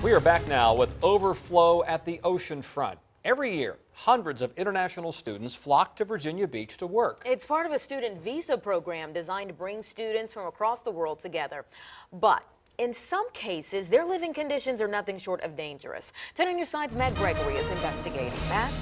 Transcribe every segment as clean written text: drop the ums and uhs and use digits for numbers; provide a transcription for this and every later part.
We are back now with Overflow at the Oceanfront. Every year, hundreds of international students flock to Virginia Beach to work. It's part of a student visa program designed to bring students from across the world together. But in some cases, their living conditions are nothing short of dangerous. 10 on your side's Matt Gregory is investigating. Matt?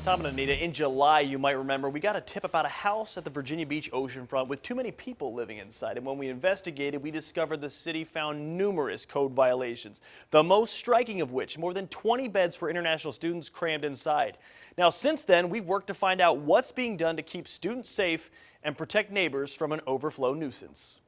Tom and Anita, in July, you might remember, we got a tip about a house at the Virginia Beach oceanfront with too many people living inside. And when we investigated, we discovered the city found numerous code violations, the most striking of which, more than 20 beds for international students crammed inside. Now, since then, we've worked to find out what's being done to keep students safe and protect neighbors from an overflow nuisance.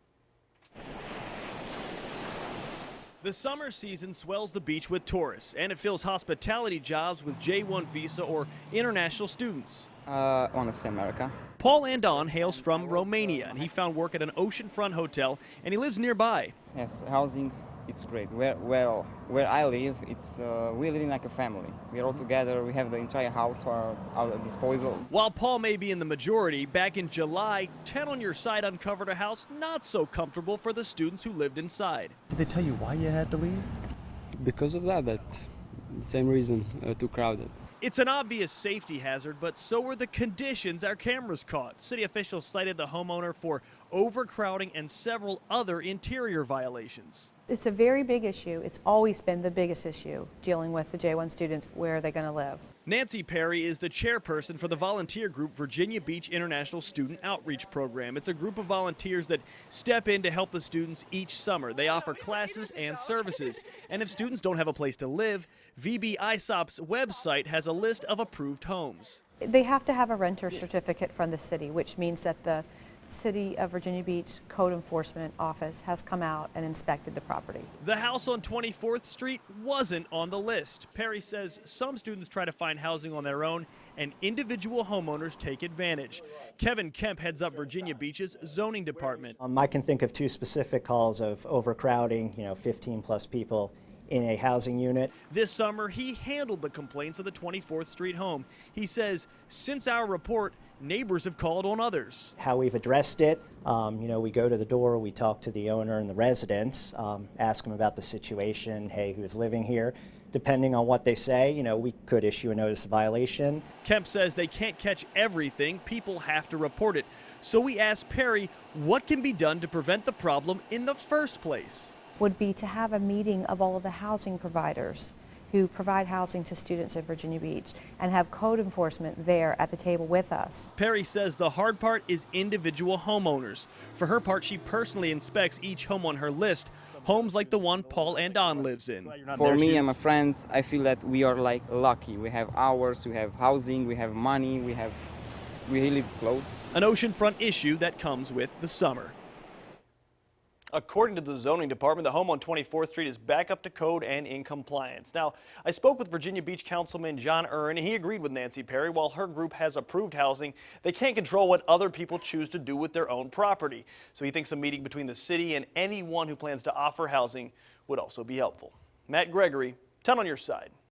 The summer season swells the beach with tourists, and it fills hospitality jobs with J1 visa or international students. I want to say America. Paul Andon hails from Romania, and he found work at an oceanfront hotel, and he lives nearby. Yes, housing, it's great. Where I live, we're living like a family. We're all together. We have the entire house for our disposal. While Paul may be in the majority, back in July, 10 on your side uncovered a house not so comfortable for the students who lived inside. Did they tell you why you had to leave? Because of that same reason, too crowded. It's an obvious safety hazard, but so were the conditions our cameras caught. City officials cited the homeowner for overcrowding and several other interior violations. It's a very big issue. It's always been the biggest issue, dealing with the J1 students. Where are they going to live? Nancy Perry is the chairperson for the volunteer group Virginia Beach International Student Outreach Program. It's a group of volunteers that step in to help the students each summer. They offer classes and services. And if students don't have a place to live, VBISOP's website has a list of approved homes. They have to have a renter certificate from the city, which means that the City of Virginia Beach Code Enforcement Office has come out and inspected the property. The house on 24th Street wasn't on the list. Perry says some students try to find housing on their own and individual homeowners take advantage. Kevin Kemp heads up Virginia Beach's zoning department. I can think of two specific calls of overcrowding, 15 plus people in a housing unit. This summer, he handled the complaints of the 24th Street home. He says since our report, neighbors have called on others. How we've addressed it, we go to the door, we talk to the owner and the residents, ask them about the situation, hey, who's living here. Depending on what they say, we could issue a notice of violation. Kemp says they can't catch everything, people have to report it. So we asked Perry what can be done to prevent the problem in the first place. Would be to have a meeting of all of the housing providers who provide housing to students at Virginia Beach and have code enforcement there at the table with us. Perry says the hard part is individual homeowners. For her part, she personally inspects each home on her list, homes like the one Paul Andon lives in. For me and my friends, I feel that we are like lucky. We have hours, we have housing, we have money, we live close. An oceanfront issue that comes with the summer. According to the zoning department, the home on 24th Street is back up to code and in compliance. Now, I spoke with Virginia Beach Councilman John Earn, and he agreed with Nancy Perry. While her group has approved housing, they can't control what other people choose to do with their own property. So he thinks a meeting between the city and anyone who plans to offer housing would also be helpful. Matt Gregory, 10 on your side.